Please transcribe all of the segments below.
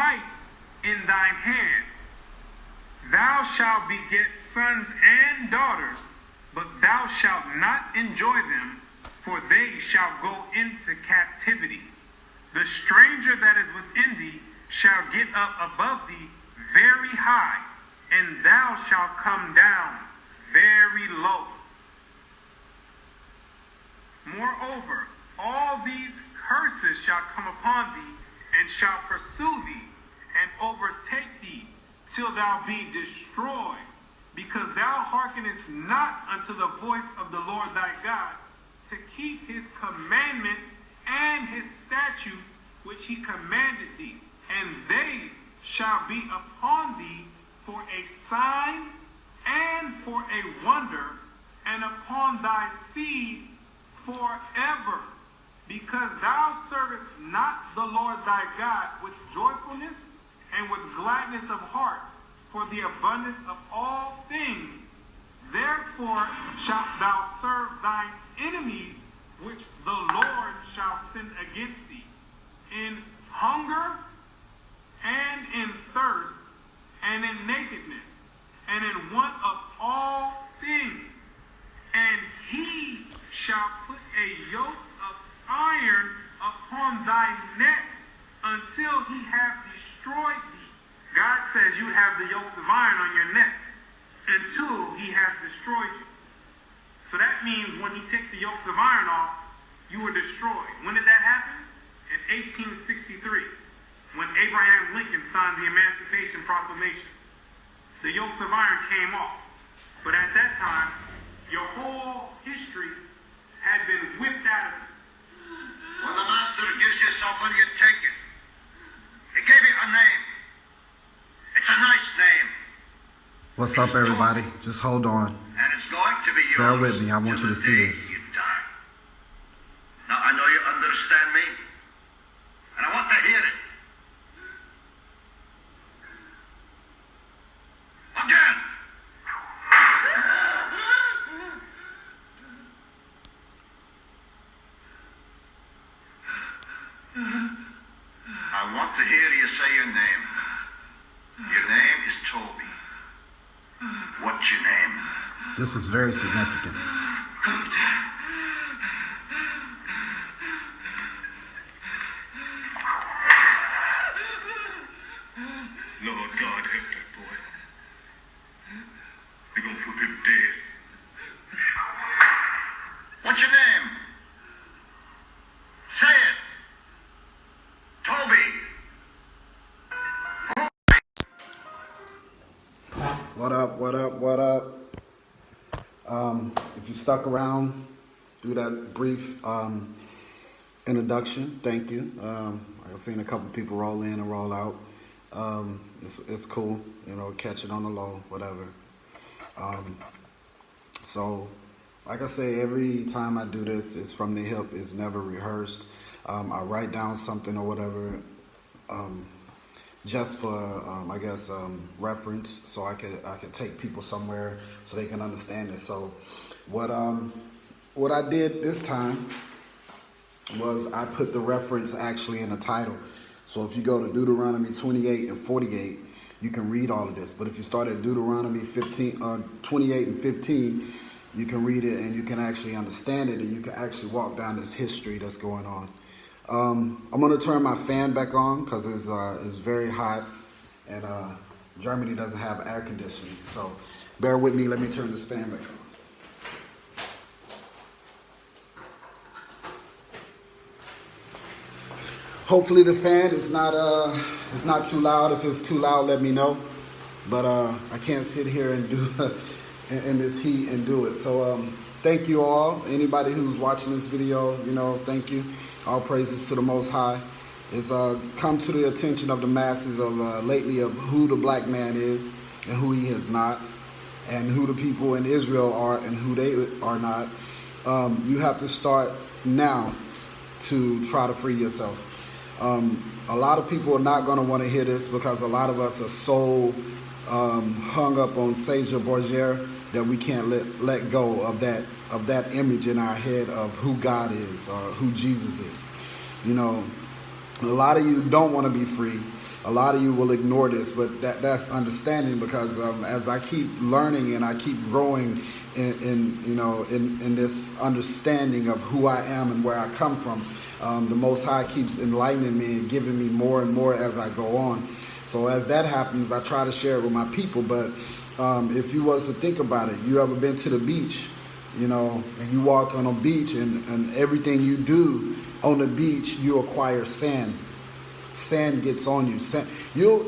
smite in thine hand. Thou shalt beget sons and daughters, but thou shalt not enjoy them, for they shall go into captivity. The stranger that is within thee shall get up above thee very high, and thou shalt come down very low. Moreover, all these curses shall come upon thee, and shall pursue thee, and overtake thee, till thou be destroyed, because thou hearkenest not unto the voice of the Lord thy God, to keep his commandments and his statutes which he commanded thee. And they shall be upon thee for a sign and for a wonder, and upon thy seed forever, because thou servest not the Lord thy God with joyfulness and with gladness of heart, for the abundance of all things. Therefore shalt thou serve thine enemies, which the Lord shall send against thee, in hunger and in thirst, and in nakedness, and in want of all things. And he shall put a yoke of iron upon thy neck, until he have destroyed thee. God says you have the yokes of iron on your neck until he has destroyed you. So that means when he takes the yokes of iron off, you were destroyed. When did that happen? In 1863, when Abraham Lincoln signed the Emancipation Proclamation. The yokes of iron came off. But at that time, your whole history had been whipped out of you. When the master gives you something, you take it. He gave you a name. It's a nice name. What's up, everybody? Just hold on. And it's going to be yours. Bear with me. I want you to see this. You die. Now, I know you understand me, and I want to hear it. Again. I want to hear you say your name. Your name is Toby. What's your name? This is very significant. Lord God, help that boy. They're going to put him dead. What's your name? Say it. Toby. What up, what up, what up? If you stuck around through that brief introduction, thank you. I've seen a couple people roll in and roll out. It's cool, you know, catch it on the low, whatever. So, like I say, every time I do this, it's from the hip, it's never rehearsed. I write down something or whatever, just for, I guess, reference, so I could take people somewhere so they can understand it. So, what I did this time was I put the reference actually in the title. So if you go to Deuteronomy 28 and 48, you can read all of this. But if you start at Deuteronomy 28 and 15, you can read it and you can actually understand it, and you can actually walk down this history that's going on. I'm going to turn my fan back on because it's very hot, and Germany doesn't have air conditioning. So bear with me. Let me turn this fan back on. Hopefully the fan is not too loud. If it's too loud, let me know. But I can't sit here and do in this heat and do it. So thank you all. Anybody who's watching this video, you know, thank you. All praises to the Most High. It's come to the attention of the masses of lately of who the black man is and who he is not, and who the people in Israel are and who they are not. You have to start now to try to free yourself. A lot of people are not going to want to hear this because a lot of us are so hung up on Caesar Borgia that we can't let go of that image in our head of who God is or who Jesus is. You know, a lot of you don't want to be free. a lot of you will ignore this, but that's understanding, because as I keep learning and I keep growing in this understanding of who I am and where I come from, the Most High keeps enlightening me and giving me more and more as I go on. So as that happens, I try to share it with my people. But if you was to think about it, you ever been to the beach, and you walk on a beach, and everything you do on the beach, you acquire sand. Sand gets on you.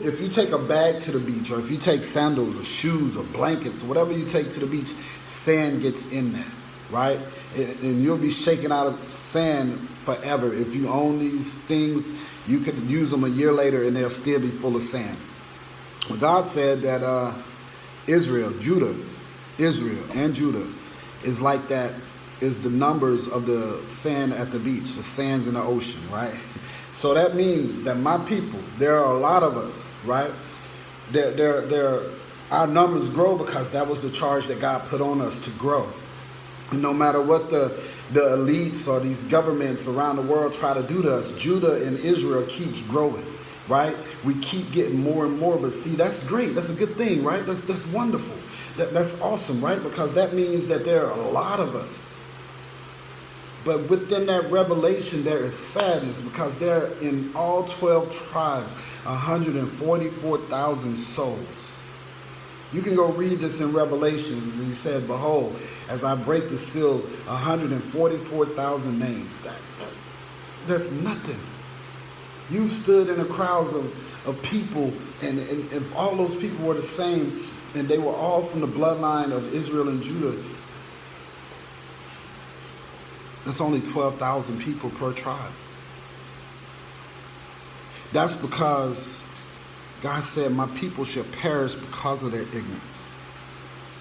If you take a bag to the beach, or if you take sandals or shoes or blankets, or whatever you take to the beach, sand gets in there, right? And you'll be shaken out of sand forever. If you own these things, you could use them a year later and they'll still be full of sand. Well, God said that Israel and Judah is like that, is the numbers of the sand at the beach, the sands in the ocean, right? So that means that my people, there are a lot of us, right? Our numbers grow because that was the charge that God put on us to grow. And no matter what the elites or these governments around the world try to do to us, Judah and Israel keeps growing, right? We keep getting more and more. But see, that's great. That's a good thing, right? That's wonderful. That's awesome, right? Because that means that there are a lot of us. But within that revelation, there is sadness, because there are in all 12 tribes, 144,000 souls. You can go read this in Revelations. And he said, behold, as I break the seals, 144,000 names. That's nothing. You've stood in the crowds of people, and if all those people were the same, and they were all from the bloodline of Israel and Judah, that's only 12,000 people per tribe. That's because God said, my people shall perish because of their ignorance.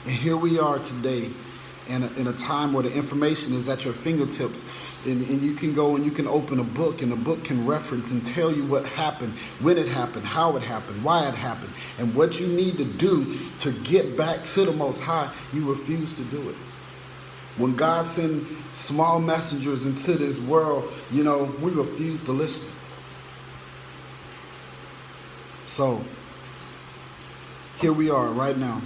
And here we are today in a time where the information is at your fingertips, and you can go and you can open a book, and the book can reference and tell you what happened, when it happened, how it happened, why it happened, and what you need to do to get back to the Most High. You refuse to do it. When God sent small messengers into this world, we refuse to listen. So, here we are right now.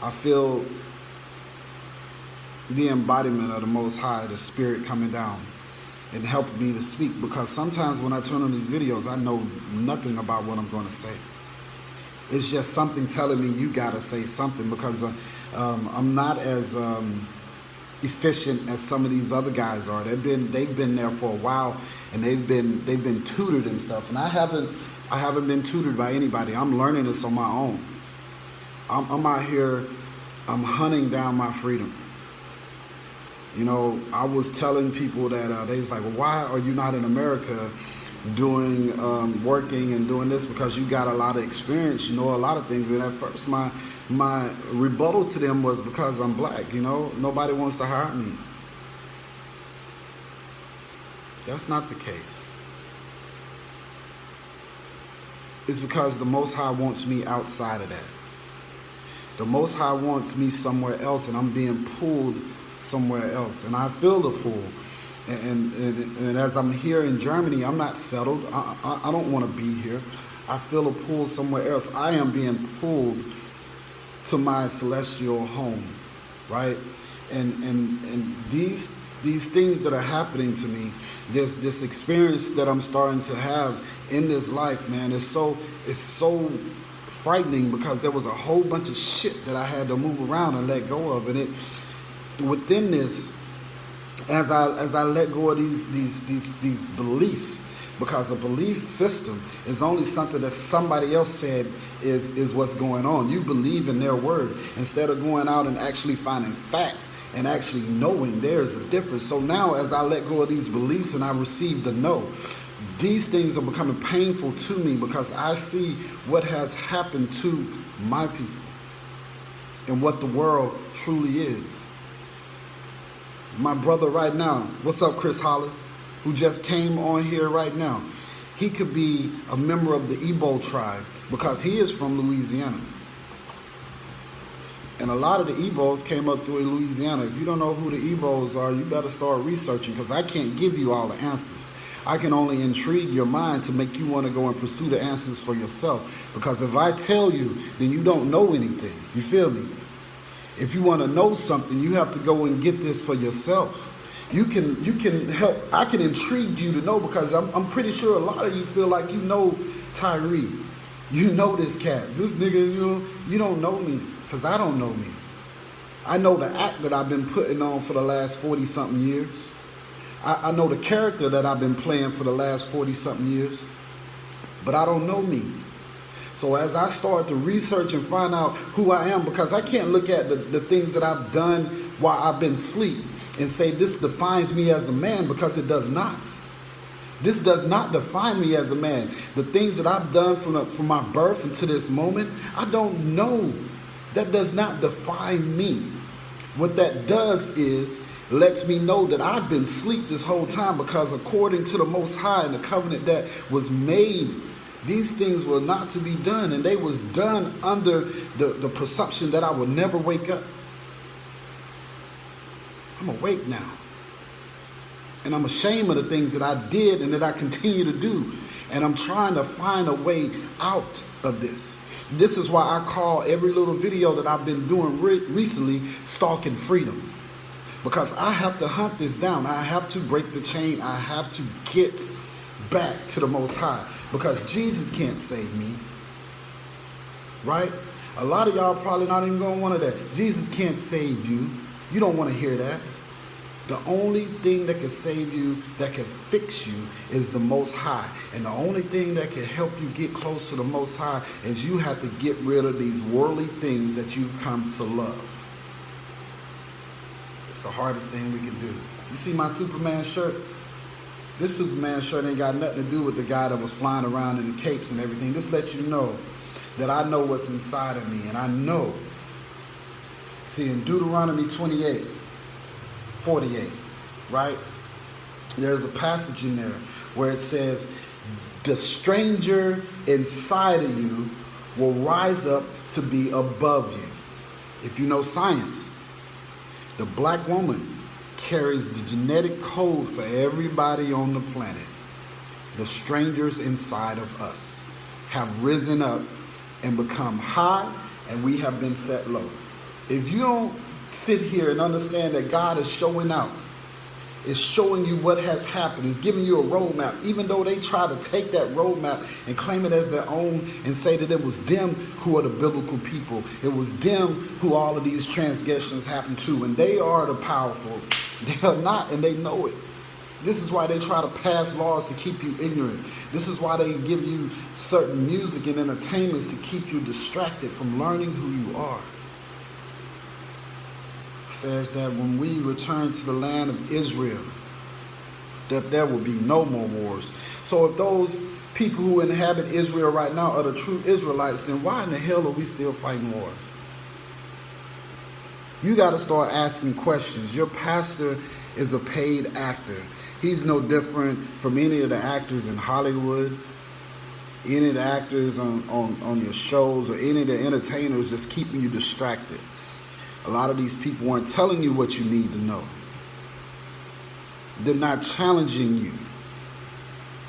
I feel the embodiment of the Most High, the Spirit coming down and helping me to speak. Because sometimes when I turn on these videos, I know nothing about what I'm going to say. It's just something telling me you got to say something, because I'm not as efficient as some of these other guys are. They've been there for a while, and they've been tutored and stuff. And I haven't been tutored by anybody. I'm learning this on my own. I'm out here. I'm hunting down my freedom. I was telling people that they was like, well, why are you not in America doing working and doing this? Because you got a lot of experience, a lot of things. And at first my rebuttal to them was because I'm black. Nobody wants to hire me. That's not the case. It's because the Most High wants me outside of that. The Most High wants me somewhere else, and I'm being pulled somewhere else. And I feel the pull. And as I'm here in Germany, I'm not settled. I don't want to be here. I feel a pull somewhere else. I am being pulled to my celestial home, right? And these things that are happening to me, this experience that I'm starting to have in this life, man, it's so frightening, because there was a whole bunch of shit that I had to move around and let go of, and it within this. As I let go of these beliefs, because a belief system is only something that somebody else said is what's going on. You believe in their word instead of going out and actually finding facts and actually knowing there's a difference. So now, as I let go of these beliefs and I receive the no, these things are becoming painful to me, because I see what has happened to my people and what the world truly is. My brother right now, what's up, Chris Hollis, who just came on here right now. He could be a member of the Igbo tribe, because he is from Louisiana. And a lot of the Igbos came up through Louisiana. If you don't know who the Igbos are, you better start researching, because I can't give you all the answers. I can only intrigue your mind to make you want to go and pursue the answers for yourself. Because if I tell you, then you don't know anything. You feel me? If you want to know something, you have to go and get this for yourself. You can help. I can intrigue you to know, because I'm pretty sure a lot of you feel like you know Tyree. You know this cat. This nigga, you don't know me, because I don't know me. I know the act that I've been putting on for the last 40-something years. I know the character that I've been playing for the last 40-something years. But I don't know me. So as I start to research and find out who I am, because I can't look at the things that I've done while I've been asleep and say this defines me as a man, because it does not. This does not define me as a man. The things that I've done from my birth until this moment, I don't know. That does not define me. What that does is lets me know that I've been asleep this whole time, because according to the Most High and the covenant that was made, these things were not to be done, and they was done under the presumption that I would never wake up. I'm awake now. And I'm ashamed of the things that I did and that I continue to do. And I'm trying to find a way out of this. This is why I call every little video that I've been doing recently Stalking Freedom. Because I have to hunt this down. I have to break the chain. I have to get back to the Most High. Because Jesus can't save me. Right? A lot of y'all probably not even going to want that. Jesus can't save you. You don't want to hear that. The only thing that can save you, that can fix you, is the Most High. And the only thing that can help you get close to the Most High is you have to get rid of these worldly things that you've come to love. It's the hardest thing we can do. You see my Superman shirt? This Superman shirt ain't got nothing to do with the guy that was flying around in the capes and everything. This lets you know that I know what's inside of me. And I know. See, in Deuteronomy 28:48, right? There's a passage in there where it says, the stranger inside of you will rise up to be above you. If you know science, the black woman carries the genetic code for everybody on the planet. The strangers inside of us have risen up and become high, and we have been set low. If you don't sit here and understand that God is showing out, is showing you what has happened, is giving you a roadmap, even though they try to take that roadmap and claim it as their own and say that it was them who are the biblical people. It was them who all of these transgressions happened to, and they are the powerful. They are not, and they know it. This is why they try to pass laws to keep you ignorant. This is why they give you certain music and entertainments to keep you distracted from learning who you are. Says that when we return to the land of Israel, that there will be no more wars. So if those people who inhabit Israel right now are the true Israelites, then why in the hell are we still fighting wars? You got to start asking questions. Your pastor is a paid actor. He's no different from any of the actors in Hollywood, any of the actors on your shows, or any of the entertainers just keeping you distracted. A lot of these people aren't telling you what you need to know. They're not challenging you.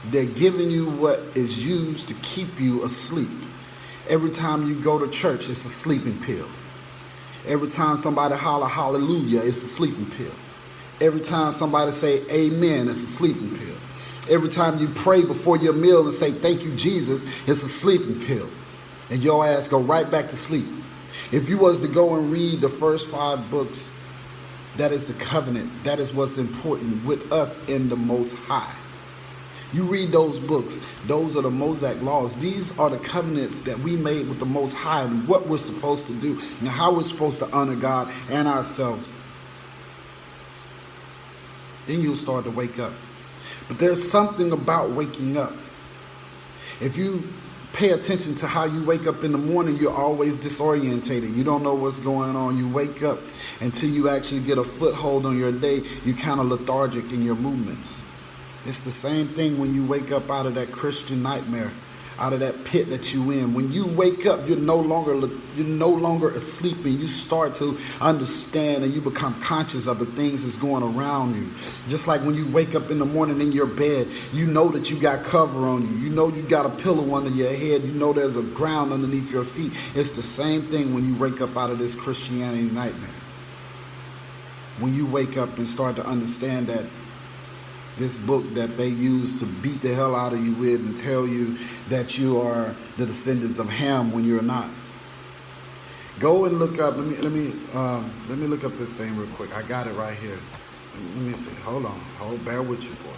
They're giving you what is used to keep you asleep. Every time you go to church, it's a sleeping pill. Every time somebody holler hallelujah, it's a sleeping pill. Every time somebody say amen, it's a sleeping pill. Every time you pray before your meal and say thank you, Jesus, it's a sleeping pill. And your ass go right back to sleep. If you was to go and read the first 5 books, that is the covenant. That is what's important with us in the Most High. You read those books. Those are the Mosaic laws. These are the covenants that we made with the Most High and what we're supposed to do and how we're supposed to honor God and ourselves. Then you'll start to wake up. But there's something about waking up. If you pay attention to how you wake up in the morning, you're always disorientated. You don't know what's going on. You wake up until you actually get a foothold on your day. You're kind of lethargic in your movements. It's the same thing when you wake up out of that Christian nightmare, out of that pit that you in. When you wake up, you're no longer asleep, and you start to understand and you become conscious of the things that's going around you. Just like when you wake up in the morning in your bed, you know that you got cover on you. You know you got a pillow under your head. You know there's a ground underneath your feet. It's the same thing when you wake up out of this Christianity nightmare. When you wake up and start to understand that this book that they use to beat the hell out of you with and tell you that you are the descendants of Ham when you're not. Go and look up. Let me look up this thing real quick. I got it right here. Let me see. Hold on. Bear with you, boy.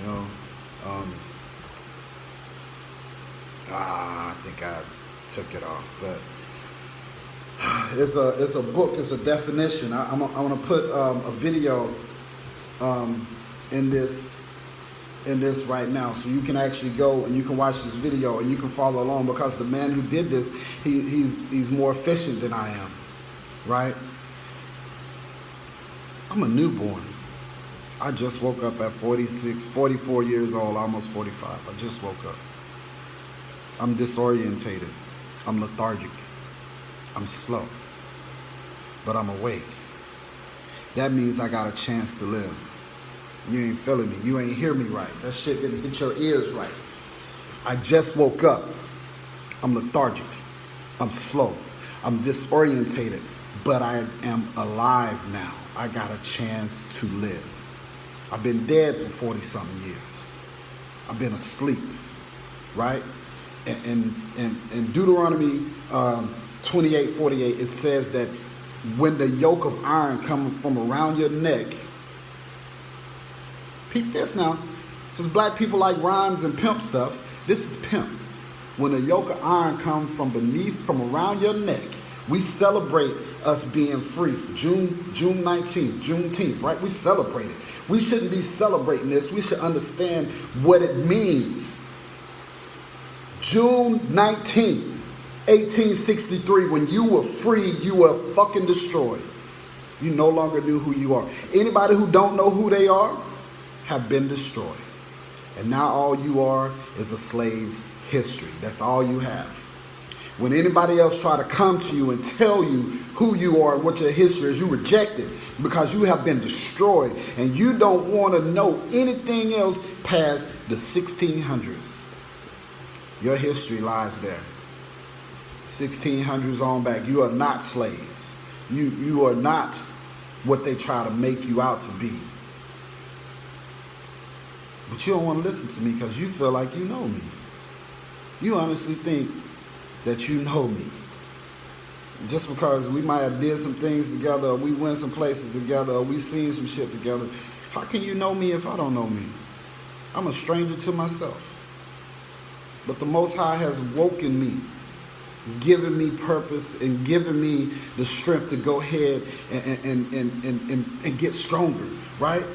You know. I think I took it off, but it's a book. It's a definition. I'm gonna put a video in this right now, so you can actually go and you can watch this video and you can follow along, because the man who did this, he's more efficient than I am, right? I'm a newborn. I just woke up at 44 years old, almost 45. I just woke up. I'm disorientated. I'm lethargic. I'm slow. But I'm awake. That means I got a chance to live. You ain't feeling me. You ain't hear me right. That shit didn't hit your ears right. I just woke up. I'm lethargic. I'm slow. I'm disorientated. But I am alive now. I got a chance to live. I've been dead for 40-something years. I've been asleep. Right? And in Deuteronomy 28:48, it says that when the yoke of iron comes from around your neck, peep this now. Since black people like rhymes and pimp stuff, this is pimp. When the yoke of iron comes from around your neck, we celebrate us being free. June 19th, Juneteenth, right? We celebrate it. We shouldn't be celebrating this. We should understand what it means. June 19th, 1863, when you were free, you were fucking destroyed. You no longer knew who you are. Anybody who don't know who they are have been destroyed. And now all you are is a slave's history. That's all you have. When anybody else try to come to you and tell you who you are and what your history is, you reject it because you have been destroyed and you don't want to know anything else past the 1600s. Your history lies there. 1600s on back. You are not slaves. You are not what they try to make you out to be. But you don't want to listen to me because you feel like you know me. You honestly think that you know me. Just because we might have did some things together, or we went some places together, or we seen some shit together. How can you know me if I don't know me? I'm a stranger to myself. But the Most High has woken me, given me purpose, and given me the strength to go ahead and get stronger, right?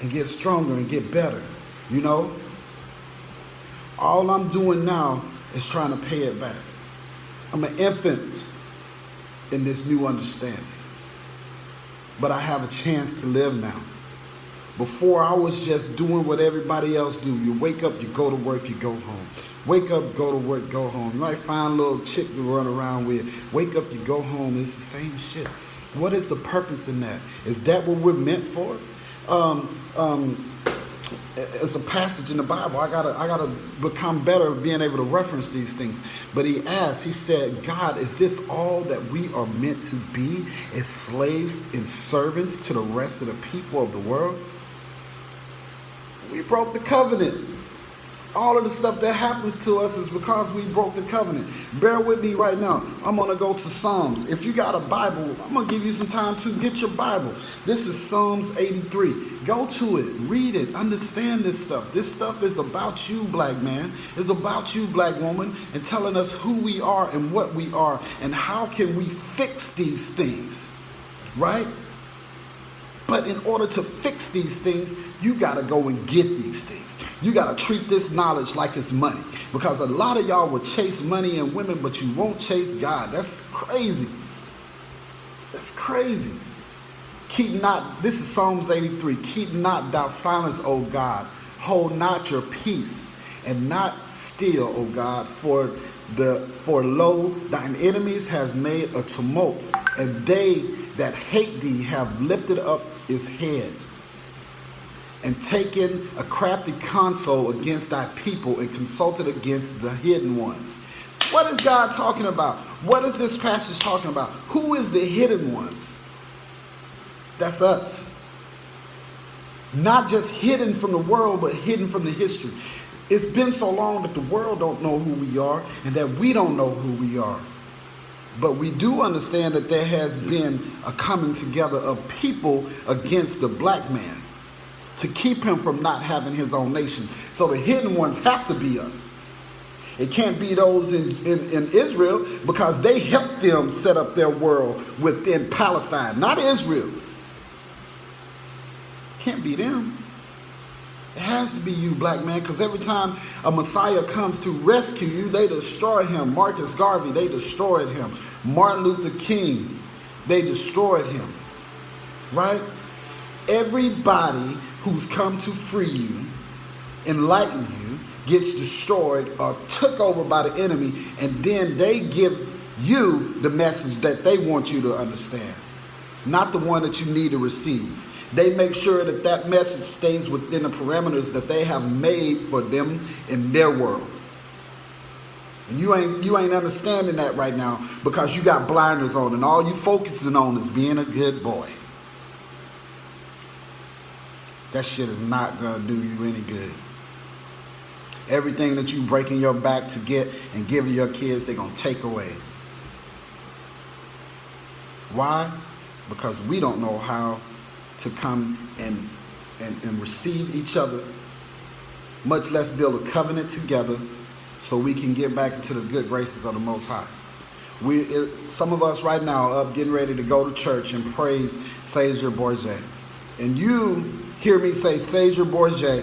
And get stronger and get better, you know? All I'm doing now is trying to pay it back. I'm an infant in this new understanding. But I have a chance to live now. Before, I was just doing what everybody else do. You wake up, you go to work, you go home. Wake up, go to work, go home. You might find a little chick to run around with. Wake up, you go home. It's the same shit. What is the purpose in that? Is that what we're meant for? It's a passage in the Bible. I gotta become better at being able to reference these things. But he said, God, is this all that we are meant to be as slaves and servants to the rest of the people of the world? We broke the covenant. All of the stuff that happens to us is because we broke the covenant. Bear with me right now. I'm going to go to Psalms. If you got a Bible, I'm going to give you some time to get your Bible. This is Psalms 83. Go to it. Read it. Understand this stuff. This stuff is about you, black man. It's about you, black woman, and telling us who we are and what we are and how can we fix these things, right? But in order to fix these things, you got to go and get these things. You got to treat this knowledge like it's money. Because a lot of y'all will chase money and women, but you won't chase God. That's crazy. That's crazy. This is Psalms 83. Keep not thou silence, O God. Hold not your peace. and not steal, O God, for lo, thine enemies has made a tumult, and they that hate thee have lifted up his head, and taken a crafty counsel against thy people, and consulted against the hidden ones. What is God talking about? What is this passage talking about? Who is the hidden ones? That's us. Not just hidden from the world, but hidden from the history. It's been so long that the world don't know who we are, and that we don't know who we are. But we do understand that there has been a coming together of people against the black man to keep him from not having his own nation. So the hidden ones have to be us. It can't be those in Israel, because they helped them set up their world within Palestine, not Israel. Can't be them. It has to be you, black man, because every time a Messiah comes to rescue you, they destroy him. Marcus Garvey, they destroyed him. Martin Luther King, they destroyed him. Right? Everybody who's come to free you, enlighten you, gets destroyed or took over by the enemy, and then they give you the message that they want you to understand, not the one that you need to receive. They make sure that that message stays within the parameters that they have made for them in their world. And you ain't understanding that right now, because you got blinders on, and all you focusing on is being a good boy. That shit is not going to do you any good. Everything that you breaking your back to get and giving your kids, they're going to take away. Why? Because we don't know how to come and receive each other, much less build a covenant together so we can get back into the good graces of the Most High. Some of us right now are up getting ready to go to church and praise Caesar Borgia. And you hear me say Caesar Borgia,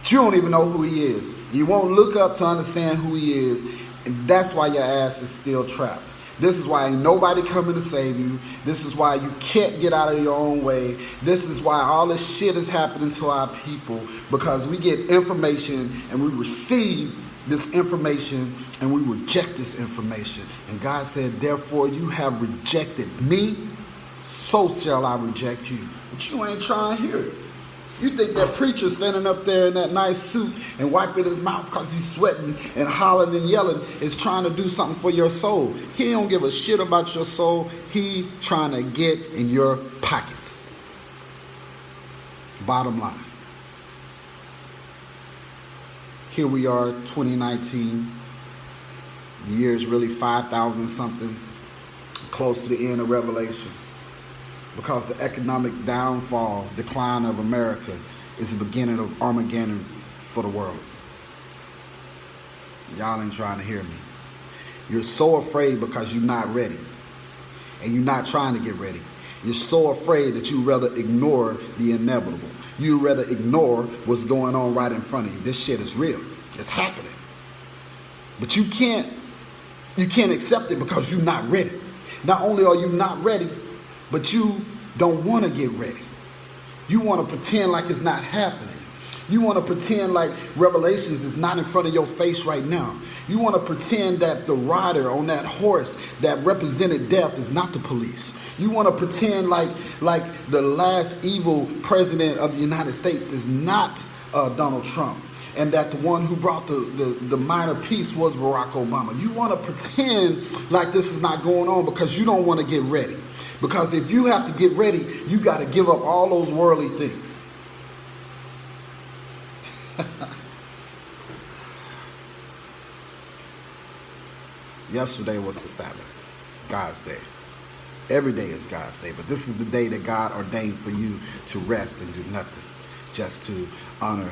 you don't even know who he is. You won't look up to understand who he is, and that's why your ass is still trapped. This is why ain't nobody coming to save you. This is why you can't get out of your own way. This is why all this shit is happening to our people, because we get information and we receive this information and we reject this information. And God said, therefore you have rejected me, so shall I reject you. But you ain't trying to hear it. You think that preacher standing up there in that nice suit and wiping his mouth because he's sweating and hollering and yelling is trying to do something for your soul. He don't give a shit about your soul. He trying to get in your pockets. Bottom line. Here we are, 2019. The year is really 5,000 something, close to the end of Revelation. Because the economic decline of America is the beginning of Armageddon for the world. Y'all ain't trying to hear me. You're so afraid because you're not ready. And you're not trying to get ready. You're so afraid that you rather ignore the inevitable. You rather ignore what's going on right in front of you. This shit is real. It's happening. But you can't accept it because you're not ready. Not only are you not ready, but you don't want to get ready. You want to pretend like it's not happening. You want to pretend like Revelations is not in front of your face right now. You want to pretend that the rider on that horse that represented death is not the police. You want to pretend like the last evil president of the United States is not Donald Trump, and that the one who brought the minor peace was Barack Obama. You want to pretend like this is not going on because you don't want to get ready. Because if you have to get ready, you got to give up all those worldly things. Yesterday was the Sabbath, God's day. Every day is God's day, but this is the day that God ordained for you to rest and do nothing, just to honor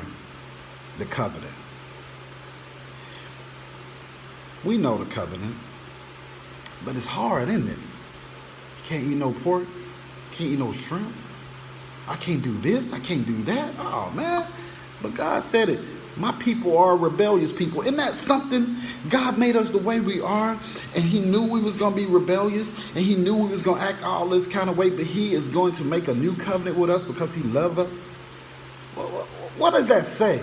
the covenant. We know the covenant, but it's hard, isn't it? Can't eat no pork, can't eat no shrimp. I can't do this, I can't do that. Oh, man. But God said it. My people are rebellious people. Isn't that something? God made us the way we are, and he knew we was going to be rebellious, and he knew we was going to act all this kind of way, but he is going to make a new covenant with us because he loves us. What does that say?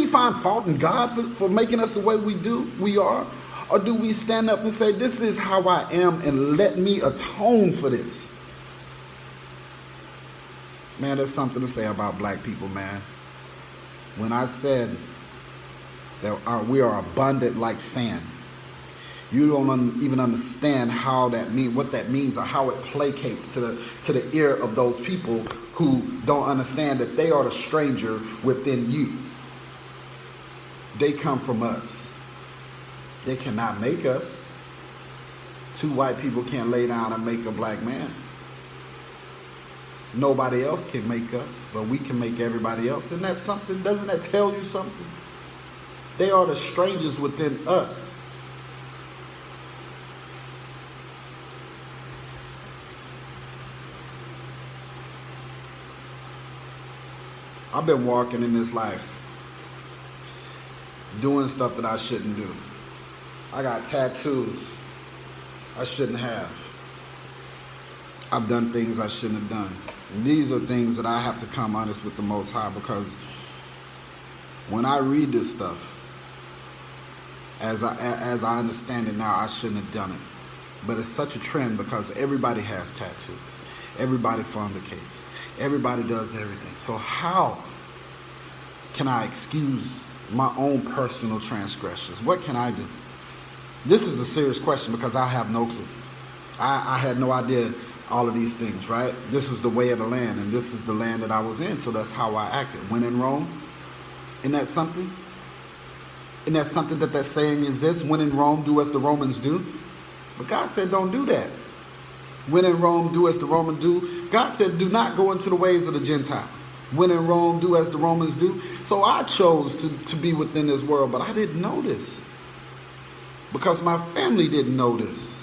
we find fault in God for making us the way we are? Or do we stand up and say, this is how I am and let me atone for this? Man, there's something to say about black people, man. When I said that we are abundant like sand, you don't even understand how that means, what that means, or how it placates to the ear of those people who don't understand that they are the stranger within you. They come from us. They cannot make us. Two white people can't lay down and make a black man. Nobody else can make us, but we can make everybody else. Isn't that something? Doesn't that tell you something? They are the strangers within us. I've been walking in this life doing stuff that I shouldn't do. I got tattoos I shouldn't have. I've done things I shouldn't have done. And these are things that I have to come honest with the Most High, because when I read this stuff, as I understand it now, I shouldn't have done it. But it's such a trend because everybody has tattoos. Everybody fornicates. Everybody does everything. So how can I excuse my own personal transgressions? What can I do? This is a serious question because I have no clue. I had no idea all of these things, right? This is the way of the land, and this is the land that I was in, so that's how I acted. When in Rome, isn't that something? Isn't that something that saying exists? When in Rome, do as the Romans do. But God said don't do that. When in Rome, do as the Romans do. God said do not go into the ways of the Gentile. When in Rome, do as the Romans do. So I chose to be within this world, but I didn't know this. Because my family didn't know this.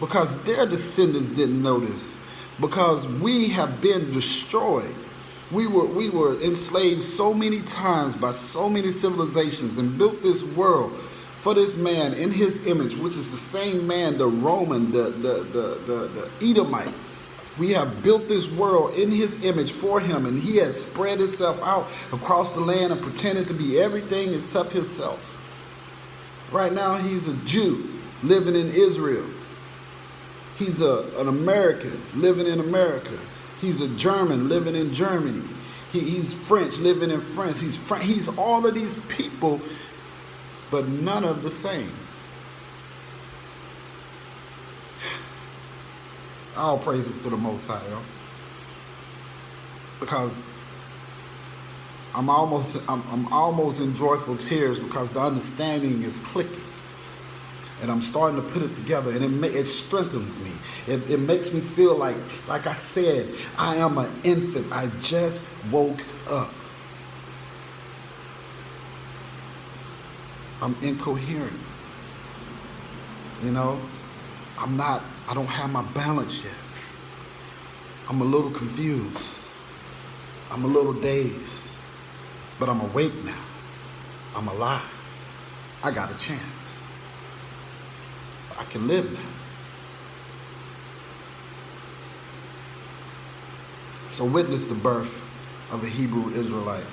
Because their descendants didn't know this. Because we have been destroyed. We were enslaved so many times by so many civilizations and built this world for this man in his image, which is the same man, the Roman, the Edomite. We have built this world in his image for him, and he has spread himself out across the land and pretended to be everything except himself. Right now, he's a Jew living in Israel. He's an American living in America. He's a German living in Germany. He's French living in France. He's all of these people, but none of the same. All praises to the Most High, yo. Because I'm almost in joyful tears because the understanding is clicking. And I'm starting to put it together, and it strengthens me. It makes me feel like I said, I am an infant. I just woke up. I'm incoherent. You know, I don't have my balance yet. I'm a little confused. I'm a little dazed. But I'm awake now. I'm alive. I got a chance. I can live now. So witness the birth of a Hebrew Israelite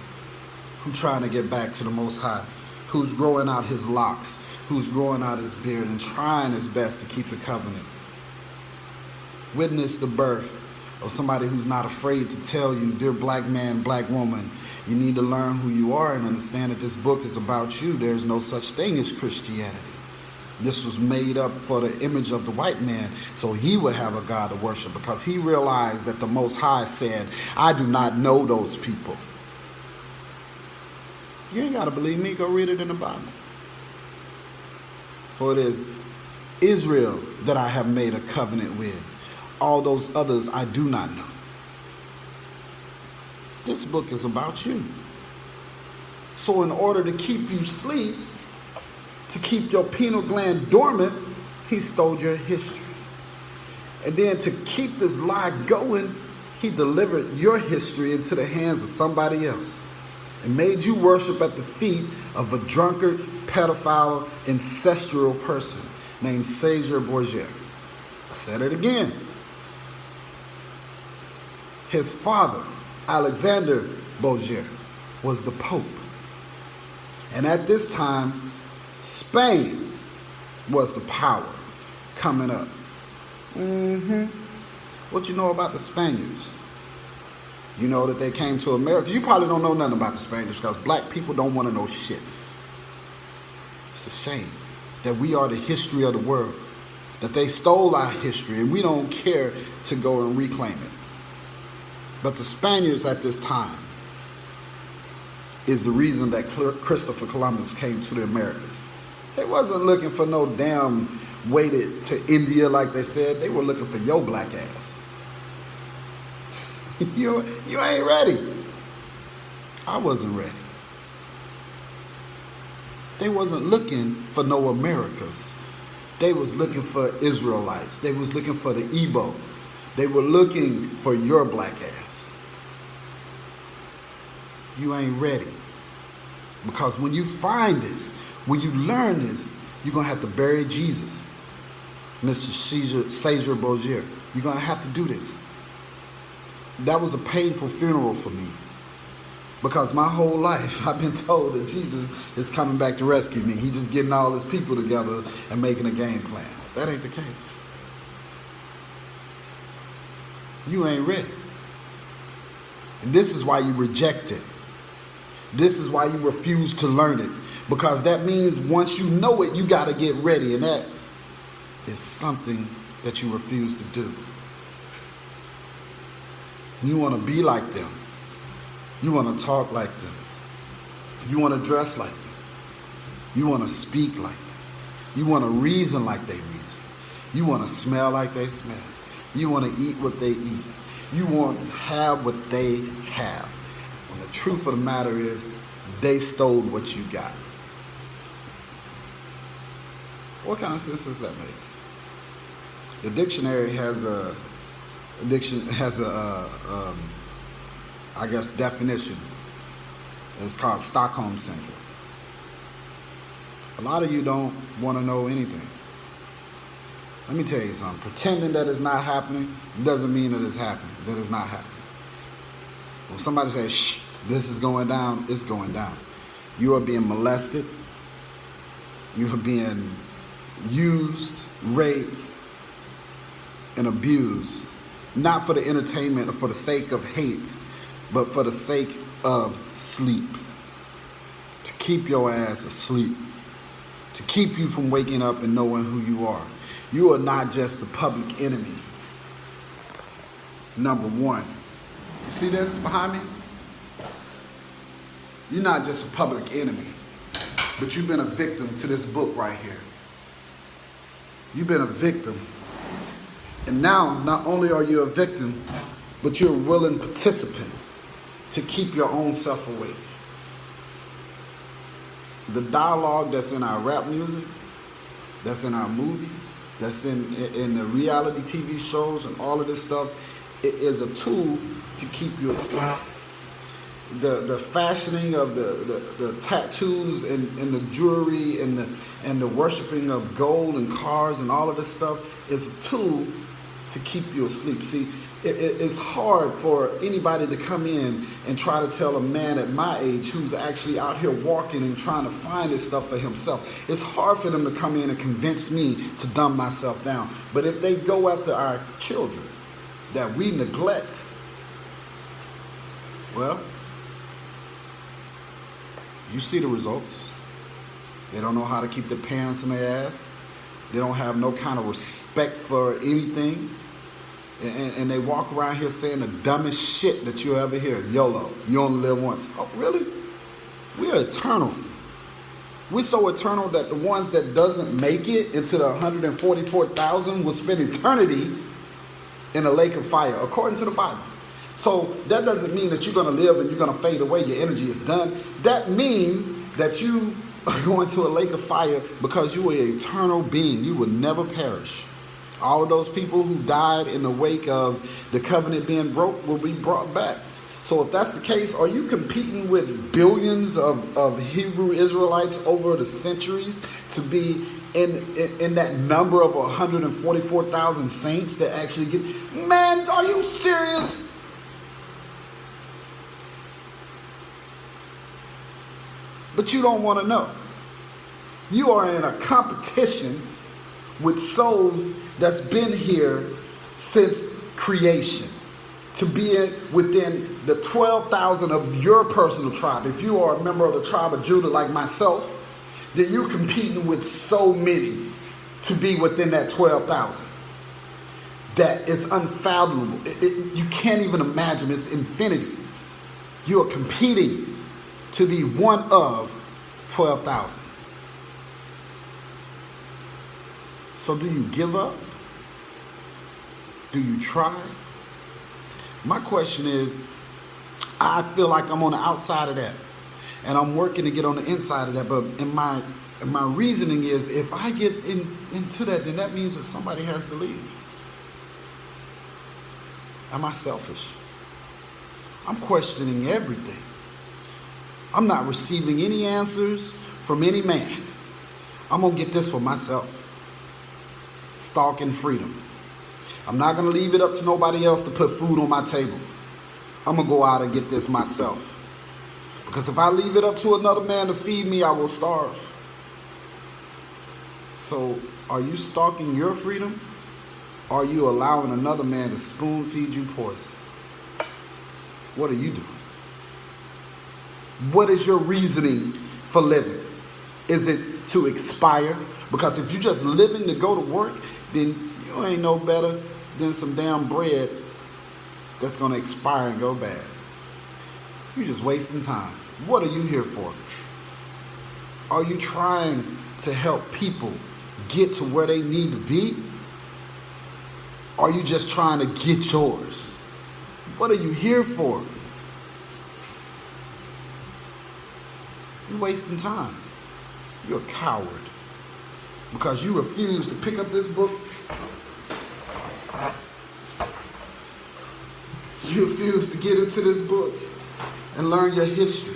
who's trying to get back to the Most High, who's growing out his locks, who's growing out his beard and trying his best to keep the covenant. Witness the birth of somebody who's not afraid to tell you, dear black man, black woman, you need to learn who you are and understand that this book is about you. There's no such thing as Christianity. This was made up for the image of the white man, so he would have a God to worship, because he realized that the Most High said, I do not know those people. You ain't got to believe me. Go read it in the Bible. For it is Israel that I have made a covenant with. All those others I do not know. This book is about you. So in order to keep you asleep, to keep your pineal gland dormant, he stole your history. And then to keep this lie going, he delivered your history into the hands of somebody else and made you worship at the feet of a drunkard, pedophile, ancestral person named Caesar Borgia. I said it again. His father, Alexander Borgia, was the Pope. And at this time, Spain was the power coming up. What you know about the Spaniards? You know that they came to America. You probably don't know nothing about the Spaniards because black people don't want to know shit. It's a shame that we are the history of the world, that they stole our history and we don't care to go and reclaim it. But the Spaniards at this time is the reason that Christopher Columbus came to the Americas. They wasn't looking for no damn way to India like they said. They were looking for your black ass. You ain't ready. I wasn't ready. They wasn't looking for no Americas. They was looking for Israelites. They was looking for the Igbo. They were looking for your black ass. You ain't ready. Because when you find this, when you learn this, you're going to have to bury Jesus. Mr. Caesar Borgia. You're going to have to do this. That was a painful funeral for me. Because my whole life, I've been told that Jesus is coming back to rescue me. He's just getting all his people together and making a game plan. That ain't the case. You ain't ready. And this is why you reject it. This is why you refuse to learn it. Because that means once you know it, you got to get ready. And that is something that you refuse to do. You want to be like them. You want to talk like them. You want to dress like them. You want to speak like them. You want to reason like they reason. You want to smell like they smell. You want to eat what they eat. You want to have what they have. And the truth of the matter is, they stole what you got. What kind of sense does that make? The dictionary has I guess, definition. It's called Stockholm Syndrome. A lot of you don't want to know anything. Let me tell you something. Pretending that it's not happening doesn't mean that it's happening, that it's not happening. When somebody says, shh, this is going down, it's going down. You are being molested. You are being used, raped, and abused, not for the entertainment or for the sake of hate, but for the sake of sleep. To keep your ass asleep. To keep you from waking up and knowing who you are. You are not just the public enemy. Number one. You see this behind me? You're not just a public enemy, but you've been a victim to this book right here. You've been a victim. And now, not only are you a victim, but you're a willing participant to keep your own self awake. The dialogue that's in our rap music, that's in our movies, that's in the reality TV shows and all of this stuff, it is a tool to keep you asleep. The fashioning of the tattoos and the jewelry and the worshiping of gold and cars and all of this stuff is a tool to keep you asleep. See, it's hard for anybody to come in and try to tell a man at my age who's actually out here walking and trying to find this stuff for himself. It's hard for them to come in and convince me to dumb myself down. But if they go after our children that we neglect, well, you see the results. They don't know how to keep their pants in their ass. They don't have no kind of respect for anything. And they walk around here saying the dumbest shit that you'll ever hear. YOLO. You only live once. Oh, really? We are eternal. We're so eternal that the ones that doesn't make it into the 144,000 will spend eternity in a lake of fire, according to the Bible. So that doesn't mean that you're going to live and you're going to fade away. Your energy is done. That means that you are going to a lake of fire because you are an eternal being. You will never perish. All of those people who died in the wake of the covenant being broke will be brought back. So if that's the case, are you competing with billions of Hebrew Israelites over the centuries to be in that number of 144,000 saints that actually get... Man, are you serious? but you don't want to know. You are in a competition with souls that's been here since creation, to be within the 12,000 of your personal tribe. If you are a member of the tribe of Judah like myself, then you're competing with so many to be within that 12,000. That is unfathomable. You can't even imagine. It's infinity. You are competing to be one of 12,000. So do you give up? Do you try? My question is, I feel like I'm on the outside of that, and I'm working to get on the inside of that. But in my reasoning is, if I get into that, then that means that somebody has to leave. Am I selfish? I'm questioning everything. I'm not receiving any answers from any man. I'm going to get this for myself. Stalking freedom. I'm not going to leave it up to nobody else to put food on my table. I'm going to go out and get this myself. Because if I leave it up to another man to feed me, I will starve. So, are you stalking your freedom? Or are you allowing another man to spoon feed you poison? What are you doing? What is your reasoning for living? Is it to expire? Because if you're just living to go to work, then you ain't no better than some damn bread that's going to expire and go bad. You're just wasting time. What are you here for? Are you trying to help people get to where they need to be? Or are you just trying to get yours? What are you here for? You're wasting time. You're a coward. Because you refuse to pick up this book. You refuse to get into this book and learn your history.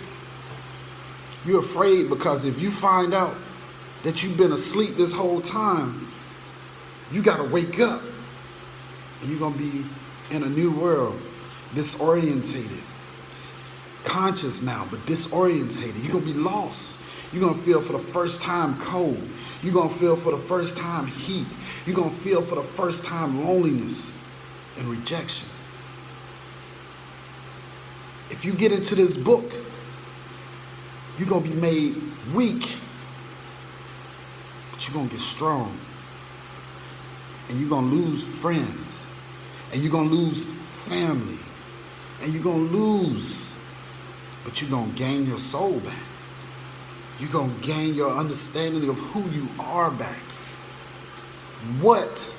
You're afraid because if you find out that you've been asleep this whole time, you got to wake up. And you're going to be in a new world, disorientated. Conscious now, but disorientated. You're going to be lost. You're going to feel for the first time cold. You're going to feel for the first time heat. You're going to feel for the first time loneliness and rejection. If you get into this book, you're going to be made weak, but you're going to get strong. And you're going to lose friends. And you're going to lose family. And you're going to lose, but you're going to gain your soul back. You're going to gain your understanding of who you are back. What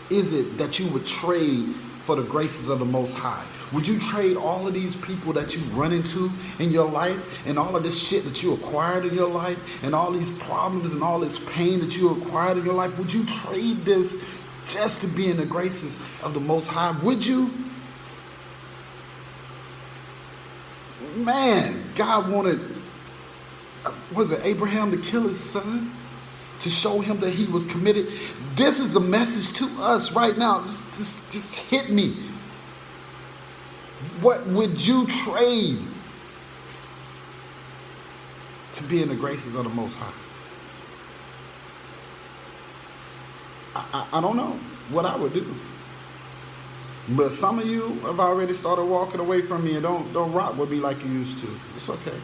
is it that you would trade for the graces of the Most High? Would you trade all of these people that you run into in your life and all of this shit that you acquired in your life and all these problems and all this pain that you acquired in your life? Would you trade this just to be in the graces of the Most High? Would you? Man, God wanted, was it Abraham to kill his son? To show him that he was committed. This is a message to us right now. Just hit me. What would you trade to be in the graces of the Most High? I don't know what I would do. But some of you have already started walking away from me and don't rock with me like you used to. It's okay.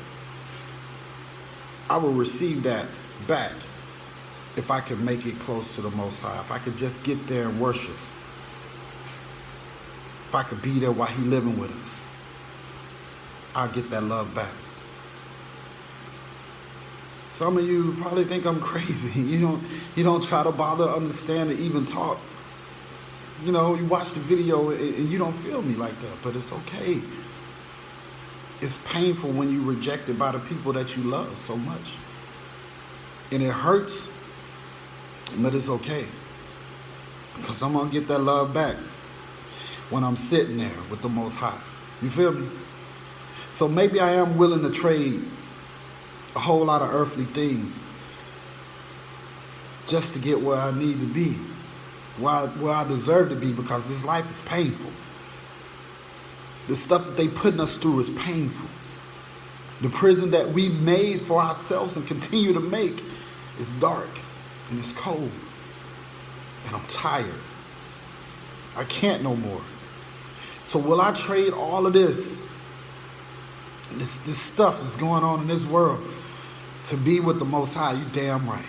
I will receive that back if I could make it close to the Most High. If I could just get there and worship. If I could be there while He living with us, I'll get that love back. Some of you probably think I'm crazy. You don't try to bother understand or even talk. You know, you watch the video and you don't feel me like that, but it's okay. It's painful when you're rejected by the people that you love so much. And it hurts, but it's okay. Because I'm going to get that love back when I'm sitting there with the Most High. You feel me? So maybe I am willing to trade a whole lot of earthly things just to get where I need to be, where I deserve to be, because this life is painful. The stuff that they putting us through is painful. The prison that we made for ourselves and continue to make is dark and it's cold. And I'm tired. I can't no more. So will I trade all of this stuff that's going on in this world to be with the Most High? You damn right.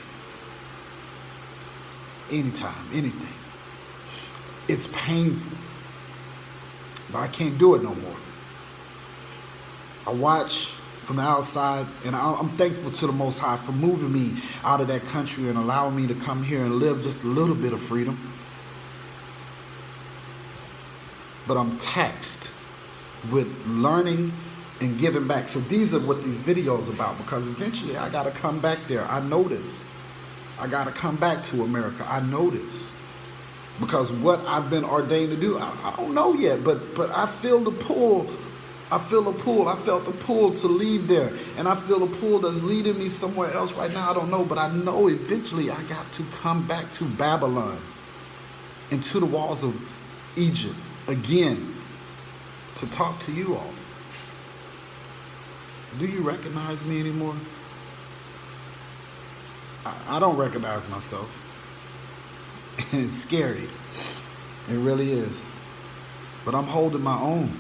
Anytime, anything. It's painful, but I can't do it no more. I watch from the outside, and I'm thankful to the Most High for moving me out of that country and allowing me to come here and live just a little bit of freedom. But I'm taxed with learning and giving back. So these are what these videos are about, because eventually I got to come back there. I know this. I got to come back to America. I know this. Because what I've been ordained to do, I don't know yet, but I feel the pull. I feel the pull. I felt the pull to leave there. And I feel the pull that's leading me somewhere else right now. I don't know, but I know eventually I got to come back to Babylon and to the walls of Egypt again to talk to you all. Do you recognize me anymore? I don't recognize myself. And it's scary. It really is. But I'm holding my own.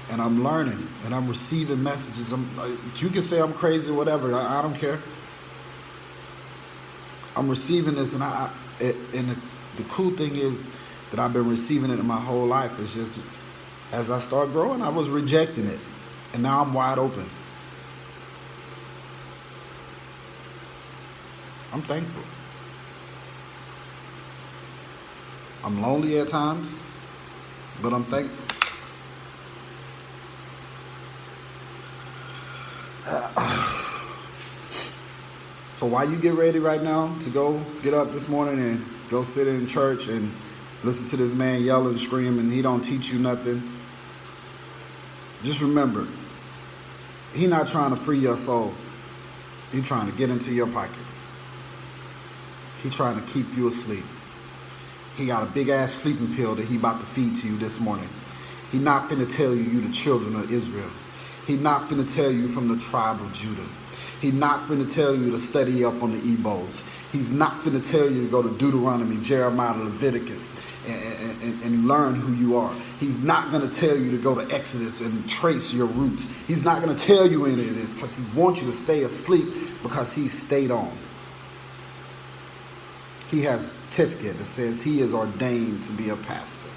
And I'm learning. And I'm receiving messages. You can say I'm crazy or whatever. I don't care. I'm receiving this. And the cool thing is that I've been receiving it in my whole life. It's just, as I start growing, I was rejecting it. And now I'm wide open. I'm thankful. I'm lonely at times, but I'm thankful. So while you get ready right now to go get up this morning and go sit in church and listen to this man yell and scream and he don't teach you nothing, just remember, he not trying to free your soul. He trying to get into your pockets. He trying to keep you asleep. He got a big ass sleeping pill that he about to feed to you this morning. He not finna tell you the children of Israel. He not finna tell you from the tribe of Judah. He not finna tell you to study up on the Ebos. He's not finna tell you to go to Deuteronomy, Jeremiah, Leviticus, and learn who you are. He's not going to tell you to go to Exodus and trace your roots. He's not going to tell you any of this because he wants you to stay asleep because he stayed on. He has a certificate that says he is ordained to be a pastor.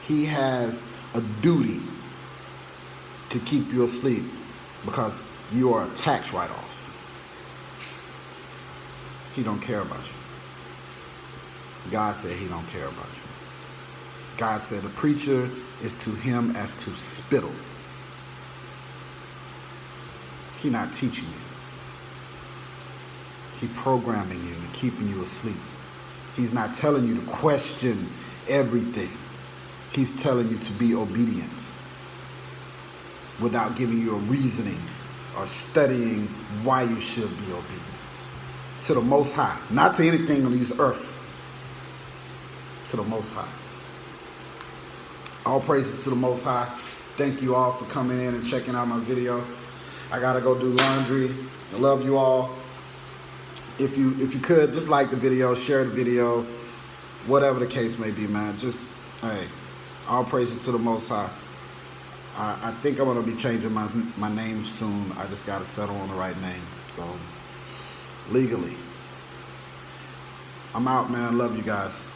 He has a duty to keep you asleep because you are a tax write-off. He don't care about you. God said he don't care about you. God said a preacher is to him as to spittle. He not teaching you. He programming you and keeping you asleep. He's not telling you to question everything. He's telling you to be obedient without giving you a reasoning or studying why you should be obedient. To the Most High. Not to anything on this earth. To the Most High. All praises to the Most High. Thank you all for coming in and checking out my video. I gotta go do laundry. I love you all. If you could, just like the video, share the video, whatever the case may be, man. Just, hey, all praises to the Most High. I think I'm going to be changing my name soon. I just got to settle on the right name. So, legally. I'm out, man. Love you guys.